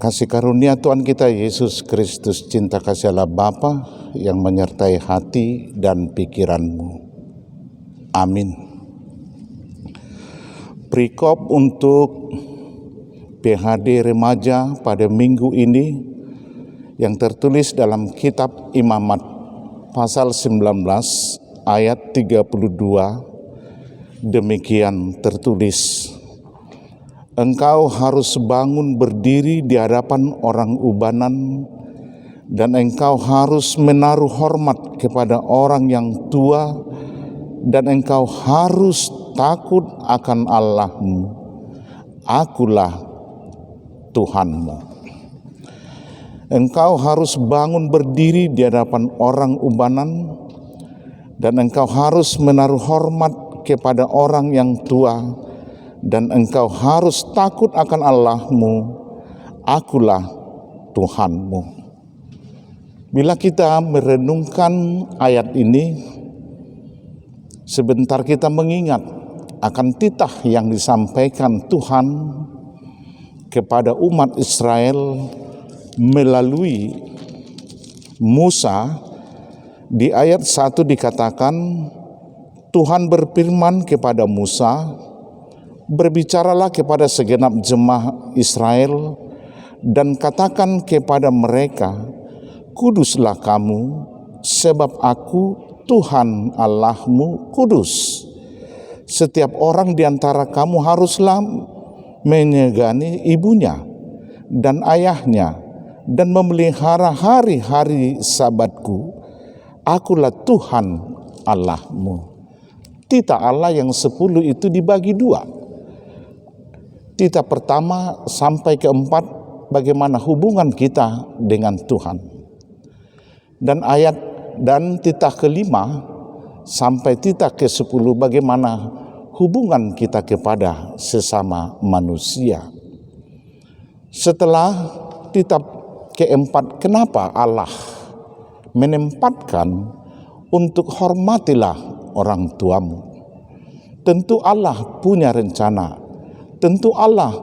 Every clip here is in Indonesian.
Kasih karunia Tuhan kita Yesus Kristus, cinta kasih Allah Bapa yang menyertai hati dan pikiranmu. Amin. Perikop untuk PHD remaja pada minggu ini yang tertulis dalam kitab Imamat pasal 19 ayat 32. Demikian tertulis, engkau harus bangun berdiri di hadapan orang ubanan, dan engkau harus menaruh hormat kepada orang yang tua, dan engkau harus takut akan Allahmu. Akulah Tuhanmu. Engkau harus bangun berdiri di hadapan orang ubanan, dan engkau harus menaruh hormat kepada orang yang tua, dan engkau harus takut akan Allahmu. Akulah Tuhanmu. Bila kita merenungkan ayat ini, sebentar kita mengingat akan titah yang disampaikan Tuhan kepada umat Israel melalui Musa. Di ayat 1 dikatakan, Tuhan berfirman kepada Musa, berbicaralah kepada segenap jemaah Israel dan katakan kepada mereka, kuduslah kamu, sebab aku Tuhan Allahmu kudus. Setiap orang di antara kamu haruslah menyegani ibunya dan ayahnya dan memelihara hari-hari Sabatku. Akulah Tuhan Allahmu. Titah Allah yang 10 itu dibagi 2. Titah pertama sampai ke-4 bagaimana hubungan kita dengan Tuhan. Dan titah ke-5 sampai titah ke-10 bagaimana hubungan kita kepada sesama manusia. Setelah titah ke-4, kenapa Allah menempatkan untuk hormatilah orang tuamu? Tentu Allah punya rencana. Tentu Allah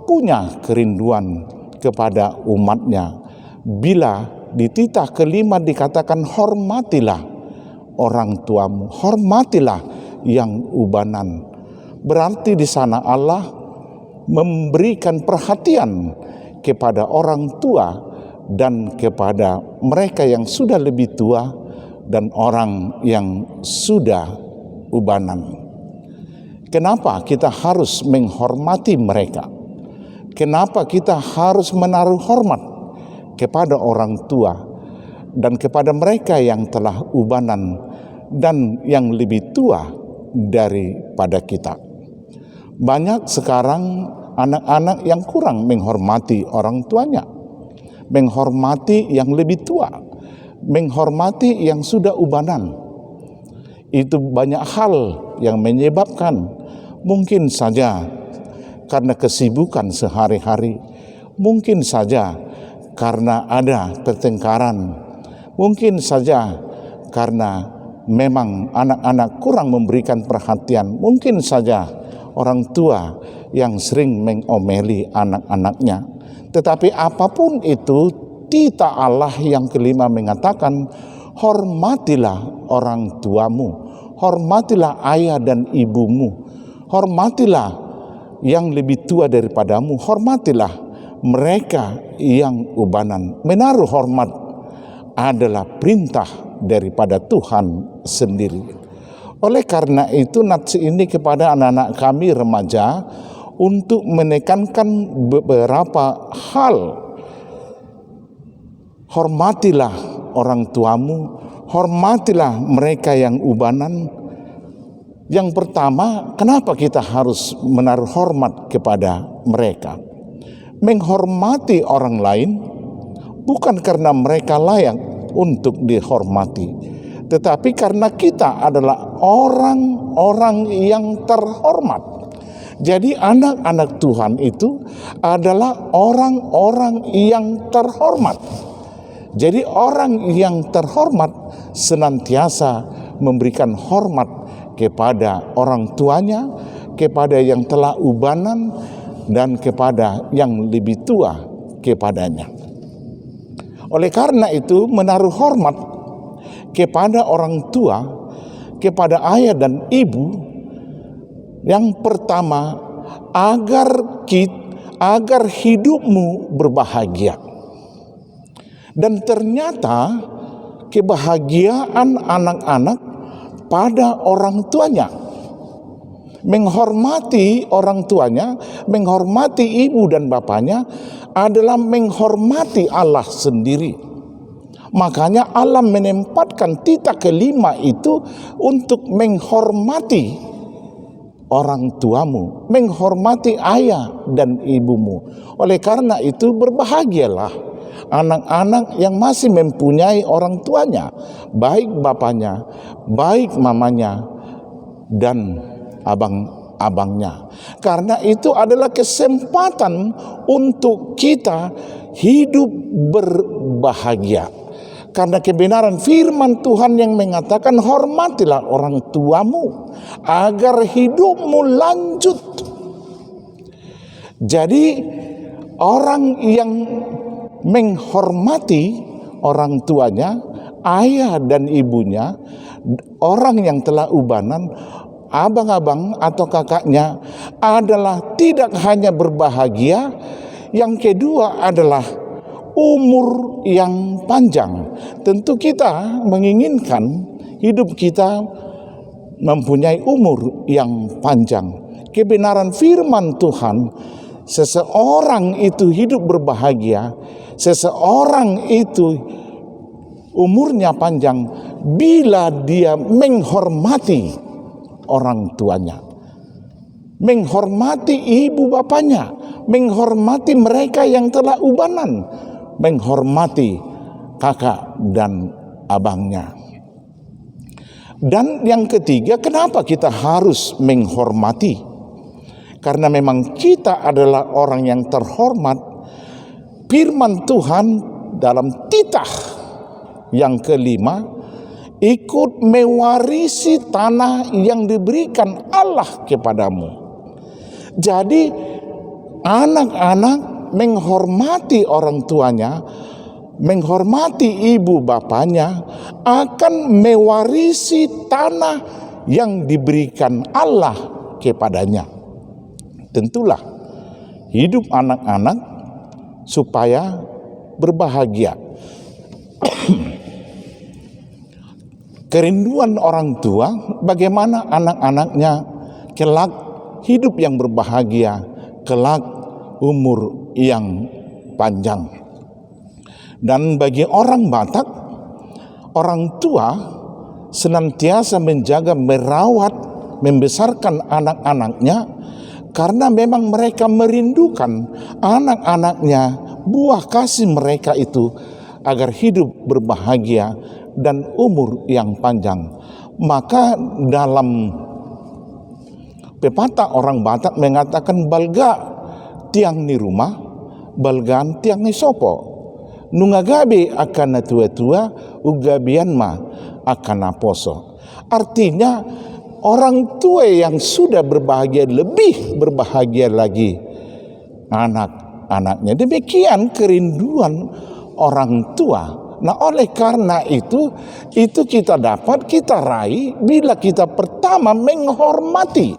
punya kerinduan kepada umatnya. Bila di titah ke-5 dikatakan hormatilah orang tuamu, hormatilah yang ubanan. Berarti di sana Allah memberikan perhatian kepada orang tua dan kepada mereka yang sudah lebih tua dan orang yang sudah ubanan. Kenapa kita harus menghormati mereka? Kenapa kita harus menaruh hormat kepada orang tua dan kepada mereka yang telah ubanan dan yang lebih tua daripada kita? Banyak sekarang anak-anak yang kurang menghormati orang tuanya, menghormati yang lebih tua, menghormati yang sudah ubanan. Itu banyak hal yang menyebabkan. Mungkin saja karena kesibukan sehari-hari, mungkin saja karena ada pertengkaran, mungkin saja karena memang anak-anak kurang memberikan perhatian, mungkin saja orang tua yang sering mengomeli anak-anaknya. Tetapi apapun itu, titah Allah yang ke-5 mengatakan, hormatilah orang tuamu, hormatilah ayah dan ibumu, hormatilah yang lebih tua daripadamu, hormatilah mereka yang ubanan. Menaruh hormat adalah perintah daripada Tuhan sendiri. Oleh karena itu nats ini kepada anak-anak kami remaja untuk menekankan beberapa hal. Hormatilah orang tuamu, hormatilah mereka yang ubanan. Yang pertama, kenapa kita harus menaruh hormat kepada mereka? Menghormati orang lain bukan karena mereka layak untuk dihormati, tetapi karena kita adalah orang-orang yang terhormat. Jadi anak-anak Tuhan itu adalah orang-orang yang terhormat. Jadi orang yang terhormat senantiasa memberikan hormat kepada orang tuanya, kepada yang telah ubanan, dan kepada yang lebih tua kepadanya. Oleh karena itu, menaruh hormat kepada orang tua, kepada ayah dan ibu, yang pertama agar hidupmu berbahagia. Dan ternyata kebahagiaan anak-anak pada orang tuanya. Menghormati orang tuanya, menghormati ibu dan bapaknya adalah menghormati Allah sendiri. Makanya Allah menempatkan titik kelima itu untuk menghormati orang tuamu, menghormati ayah dan ibumu. Oleh karena itu berbahagialah anak-anak yang masih mempunyai orang tuanya, baik bapaknya, baik mamanya, dan abang-abangnya. Karena itu adalah kesempatan untuk kita hidup berbahagia. Karena kebenaran firman Tuhan yang mengatakan hormatilah orang tuamu agar hidupmu lanjut. Jadi orang yang menghormati orang tuanya, ayah dan ibunya, orang yang telah ubanan, abang-abang atau kakaknya adalah tidak hanya berbahagia, yang kedua adalah umur yang panjang. Tentu kita menginginkan hidup kita mempunyai umur yang panjang. Kebenaran firman Tuhan, seseorang itu hidup berbahagia, seseorang itu umurnya panjang bila dia menghormati orang tuanya, menghormati ibu bapaknya, menghormati mereka yang telah ubanan, menghormati kakak dan abangnya. Dan yang ketiga, kenapa kita harus menghormati? Karena memang kita adalah orang yang terhormat. Firman Tuhan dalam titah yang kelima, ikut mewarisi tanah yang diberikan Allah kepadamu. Jadi anak-anak menghormati orang tuanya, menghormati ibu bapaknya, akan mewarisi tanah yang diberikan Allah kepadanya. Tentulah hidup anak-anak supaya berbahagia. Kerinduan orang tua, bagaimana anak-anaknya kelak hidup yang berbahagia, kelak umur yang panjang. Dan bagi orang Batak, orang tua senantiasa menjaga, merawat, membesarkan anak-anaknya, karena memang mereka merindukan anak-anaknya, buah kasih mereka itu agar hidup berbahagia dan umur yang panjang. Maka dalam pepatah orang Batak mengatakan, balga tiang ni rumah, balgaan tiang ni sopo. Nungagabe akan tua-tua, ugabian ma akan aposo. Artinya orang tua yang sudah berbahagia lebih berbahagia lagi anak-anaknya. Demikian kerinduan orang tua. Nah, oleh karena itu kita dapat, kita raih bila kita pertama menghormati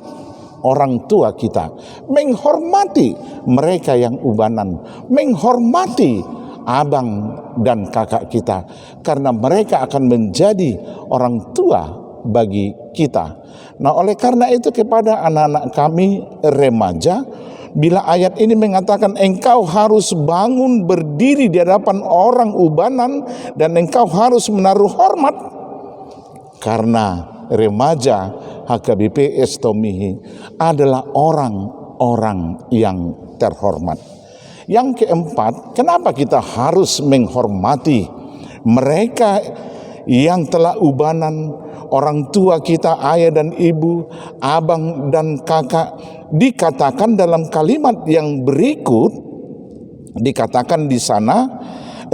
orang tua kita, menghormati mereka yang ubanan, menghormati abang dan kakak kita, karena mereka akan menjadi orang tua bagi kita. Nah, oleh karena itu kepada anak-anak kami remaja, bila ayat ini mengatakan engkau harus bangun berdiri di hadapan orang ubanan dan engkau harus menaruh hormat, karena remaja HKBP Estomihi adalah orang-orang yang terhormat. Yang keempat, kenapa kita harus menghormati mereka yang telah ubanan, orang tua kita, ayah dan ibu, abang dan kakak? Dikatakan dalam kalimat yang berikut, dikatakan di sana,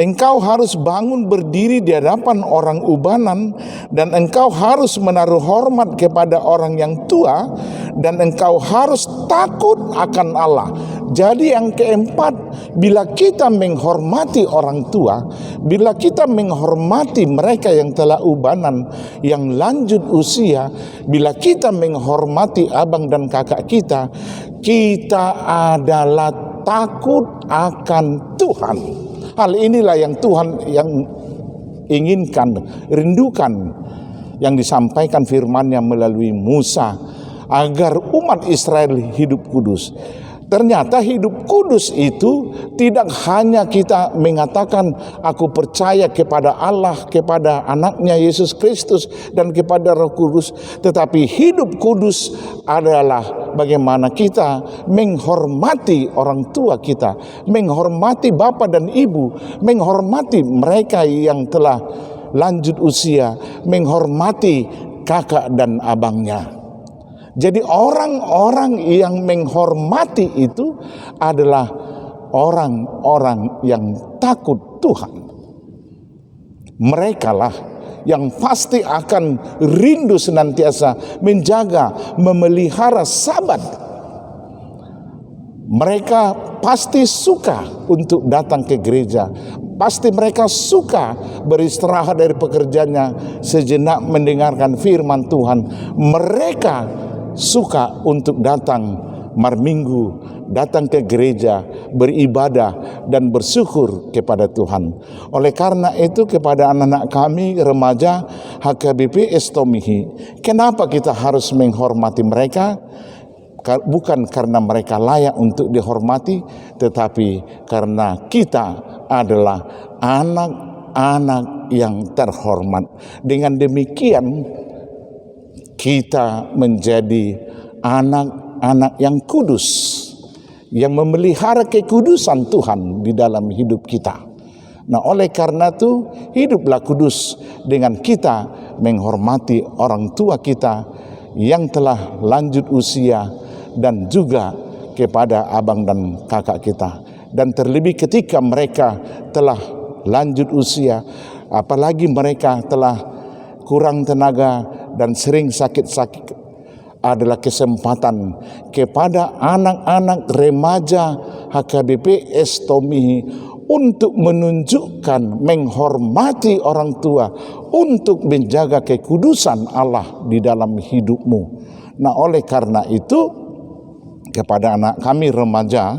engkau harus bangun berdiri di hadapan orang ubanan dan engkau harus menaruh hormat kepada orang yang tua dan engkau harus takut akan Allah. Jadi yang keempat, bila kita menghormati orang tua, bila kita menghormati mereka yang telah ubanan, yang lanjut usia, bila kita menghormati abang dan kakak kita, kita adalah takut akan Tuhan. Hal inilah yang Tuhan yang inginkan, rindukan, yang disampaikan firman-Nya melalui Musa, agar umat Israel hidup kudus. Ternyata hidup kudus itu tidak hanya kita mengatakan aku percaya kepada Allah, kepada anaknya Yesus Kristus dan kepada Roh Kudus, tetapi hidup kudus adalah bagaimana kita menghormati orang tua kita, menghormati bapa dan ibu, menghormati mereka yang telah lanjut usia, menghormati kakak dan abangnya. Jadi orang-orang yang menghormati itu adalah orang-orang yang takut Tuhan. Merekalah yang pasti akan rindu senantiasa menjaga, memelihara Sabat. Mereka pasti suka untuk datang ke gereja. Pasti mereka suka beristirahat dari pekerjaannya, sejenak mendengarkan firman Tuhan. Mereka suka untuk datang Minggu, datang ke gereja, beribadah dan bersyukur kepada Tuhan. Oleh karena itu kepada anak-anak kami remaja HKBP Estomihi, kenapa kita harus menghormati mereka? Bukan karena mereka layak untuk dihormati, tetapi karena kita adalah anak-anak yang terhormat. Dengan demikian kita menjadi anak-anak yang kudus, yang memelihara kekudusan Tuhan di dalam hidup kita. Nah, oleh karena itu hiduplah kudus dengan kita menghormati orang tua kita yang telah lanjut usia, dan juga kepada abang dan kakak kita. Dan terlebih ketika mereka telah lanjut usia, apalagi mereka telah kurang tenaga dan sering sakit-sakit, adalah kesempatan kepada anak-anak remaja HKBP Estomihi untuk menunjukkan menghormati orang tua, untuk menjaga kekudusan Allah di dalam hidupmu. Nah, oleh karena itu kepada anak kami remaja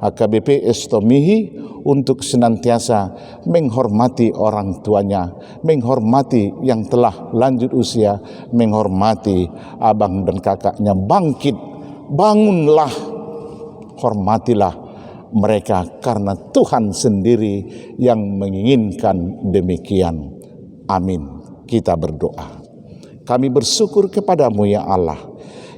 HKBP Estomihi untuk senantiasa menghormati orang tuanya, menghormati yang telah lanjut usia, menghormati abang dan kakaknya. Bangkit, bangunlah, hormatilah mereka karena Tuhan sendiri yang menginginkan demikian. Amin. Kita berdoa. Kami bersyukur kepadamu ya Allah,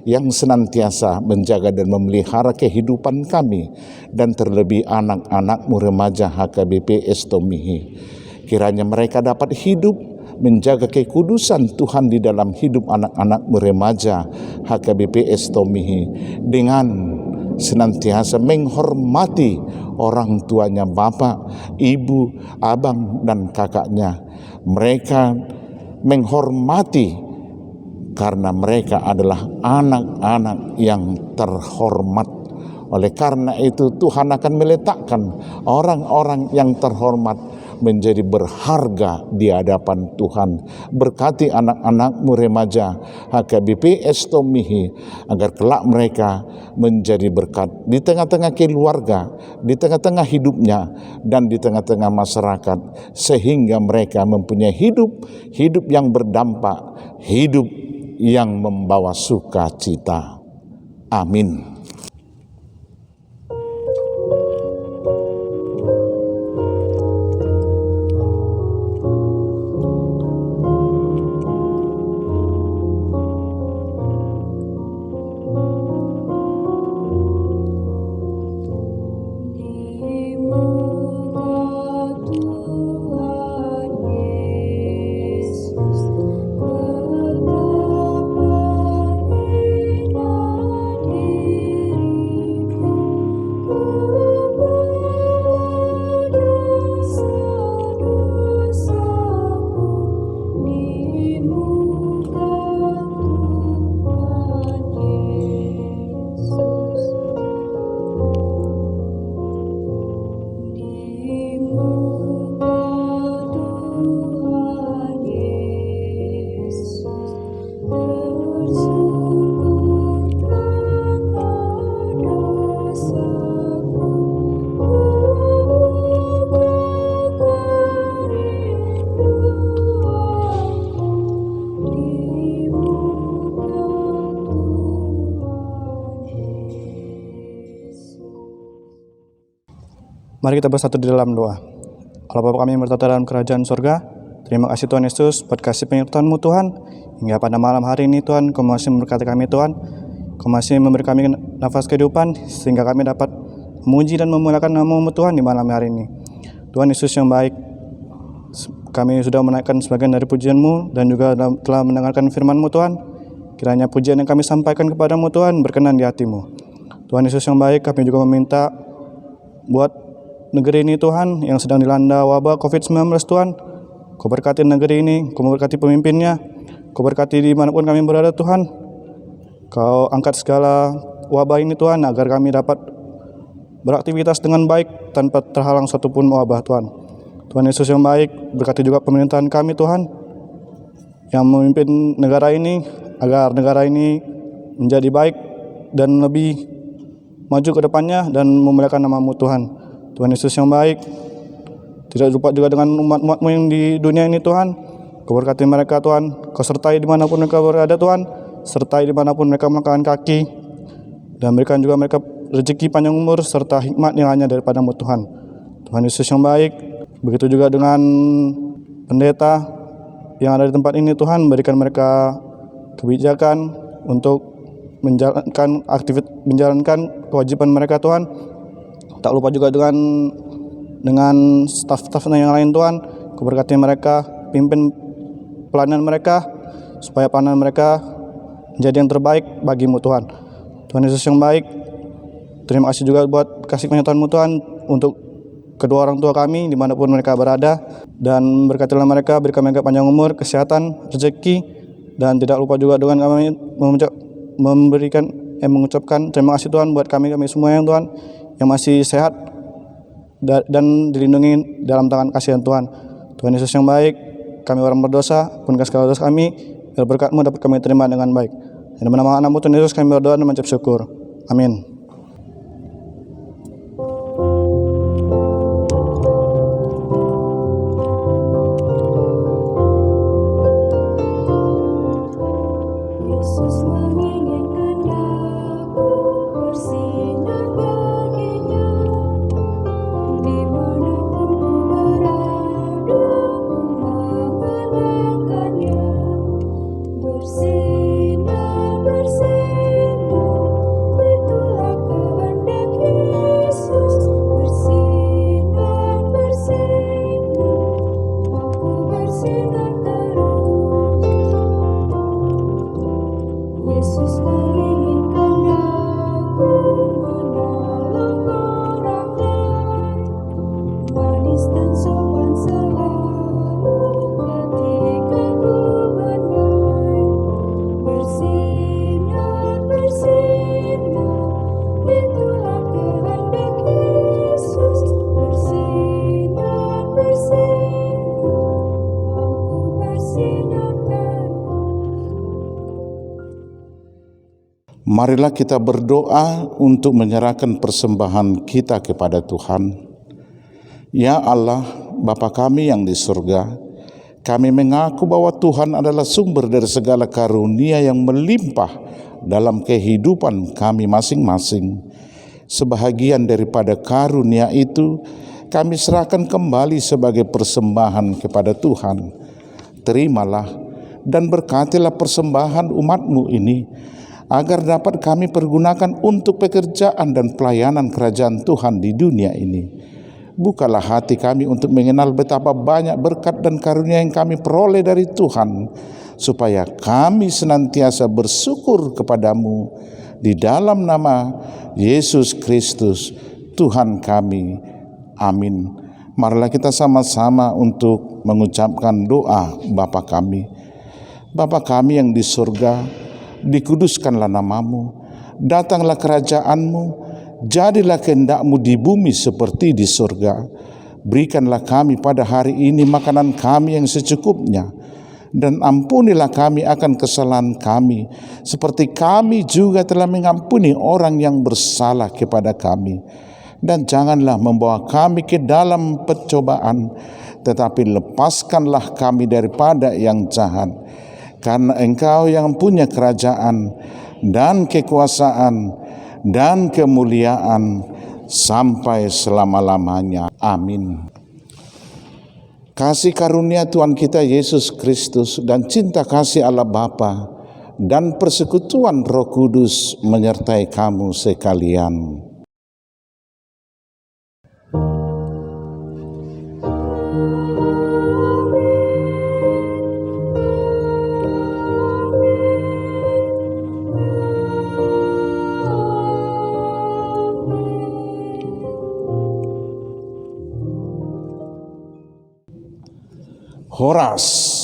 yang senantiasa menjaga dan memelihara kehidupan kami, dan terlebih anak-anak-Mu remaja HKBP Estomihi. Kiranya mereka dapat hidup menjaga kekudusan Tuhan di dalam hidup anak-anak-Mu remaja HKBP Estomihi, dengan senantiasa menghormati orang tuanya, bapak, ibu, abang, dan kakaknya. Mereka menghormati karena mereka adalah anak-anak yang terhormat. Oleh karena itu Tuhan akan meletakkan orang-orang yang terhormat menjadi berharga di hadapan Tuhan. Berkati anak-anak-Mu remaja HKBP Estomihi, agar kelak mereka menjadi berkat di tengah-tengah keluarga, di tengah-tengah hidupnya, dan di tengah-tengah masyarakat, sehingga mereka mempunyai hidup yang berdampak, hidup yang membawa sukacita. Amin. Mari kita bersatu di dalam doa. Allah Bapa kami yang bertata dalam kerajaan surga, terima kasih Tuhan Yesus buat kasih penyertaan-Mu Tuhan. Hingga pada malam hari ini Tuhan, Kau masih memberkati kami Tuhan. Kau masih memberi kami nafas kehidupan sehingga kami dapat memuji dan memuliakan nama-Mu Tuhan di malam hari ini. Tuhan Yesus yang baik, kami sudah menaikkan sebagian dari pujian-Mu dan juga telah mendengarkan firman-Mu Tuhan. Kiranya pujian yang kami sampaikan kepada-Mu Tuhan berkenan di hati-Mu. Tuhan Yesus yang baik, kami juga meminta buat negeri ini Tuhan yang sedang dilanda wabah COVID-19 Tuhan. Kau berkati negeri ini, Kau berkati pemimpinnya, Kau berkati dimanapun kami berada Tuhan. Kau angkat segala wabah ini Tuhan agar kami dapat beraktivitas dengan baik tanpa terhalang satupun wabah Tuhan. Tuhan Yesus yang baik, berkati juga pemerintahan kami Tuhan yang memimpin negara ini agar negara ini menjadi baik dan lebih maju ke depannya dan memuliakan nama-Mu Tuhan. Tuhan Yesus yang baik, tidak lupa juga dengan umat-umat-Mu yang di dunia ini Tuhan. Kau berkati mereka Tuhan, Kau sertai dimanapun mereka berada Tuhan, sertai dimanapun mereka melangkahkan kaki, dan berikan juga mereka rezeki panjang umur serta hikmat yang hanya daripada-Mu Tuhan. Tuhan Yesus yang baik, begitu juga dengan pendeta yang ada di tempat ini Tuhan, berikan mereka kebijakan untuk menjalankan kewajiban mereka Tuhan. Tak lupa juga dengan staf-staf yang lain Tuhan, Kau berkati mereka, pimpin pelayanan mereka, supaya pelayanan mereka menjadi yang terbaik bagi-Mu Tuhan. Tuhan Yesus yang baik, terima kasih juga buat kasih penyertaan-Mu Tuhan untuk kedua orang tua kami dimanapun mereka berada, dan berkatilah mereka, berikan mereka panjang umur, kesehatan, rezeki, dan tidak lupa juga dengan kami mengucapkan terima kasih Tuhan buat kami semua yang Tuhan yang masih sehat dan dilindungi dalam tangan kasihan Tuhan. Tuhan Yesus yang baik, kami orang berdosa, ampunkan segala dosa kami, biar berkat-Mu dapat kami terima dengan baik. Dalam nama anak-Mu Tuhan Yesus kami berdoa dan mengucap syukur. Amin. Marilah kita berdoa untuk menyerahkan persembahan kita kepada Tuhan. Ya Allah, Bapa kami yang di surga, kami mengaku bahwa Tuhan adalah sumber dari segala karunia yang melimpah dalam kehidupan kami masing-masing. Sebahagian daripada karunia itu kami serahkan kembali sebagai persembahan kepada Tuhan. Terimalah dan berkatilah persembahan umat-Mu ini, agar dapat kami pergunakan untuk pekerjaan dan pelayanan kerajaan Tuhan di dunia ini. Bukalah hati kami untuk mengenal betapa banyak berkat dan karunia yang kami peroleh dari Tuhan, supaya kami senantiasa bersyukur kepada-Mu di dalam nama Yesus Kristus, Tuhan kami. Amin. Marilah kita sama-sama untuk mengucapkan doa Bapa kami. Bapa kami yang di surga, dikuduskanlah nama-Mu, datanglah kerajaan-Mu, jadilah kehendak-Mu di bumi seperti di surga. Berikanlah kami pada hari ini makanan kami yang secukupnya, dan ampunilah kami akan kesalahan kami, seperti kami juga telah mengampuni orang yang bersalah kepada kami. Dan janganlah membawa kami ke dalam pencobaan, tetapi lepaskanlah kami daripada yang jahat. Karena Engkau yang punya kerajaan dan kekuasaan dan kemuliaan sampai selama-lamanya. Amin. Kasih karunia Tuhan kita Yesus Kristus dan cinta kasih Allah Bapa dan persekutuan Roh Kudus menyertai kamu sekalian. Horas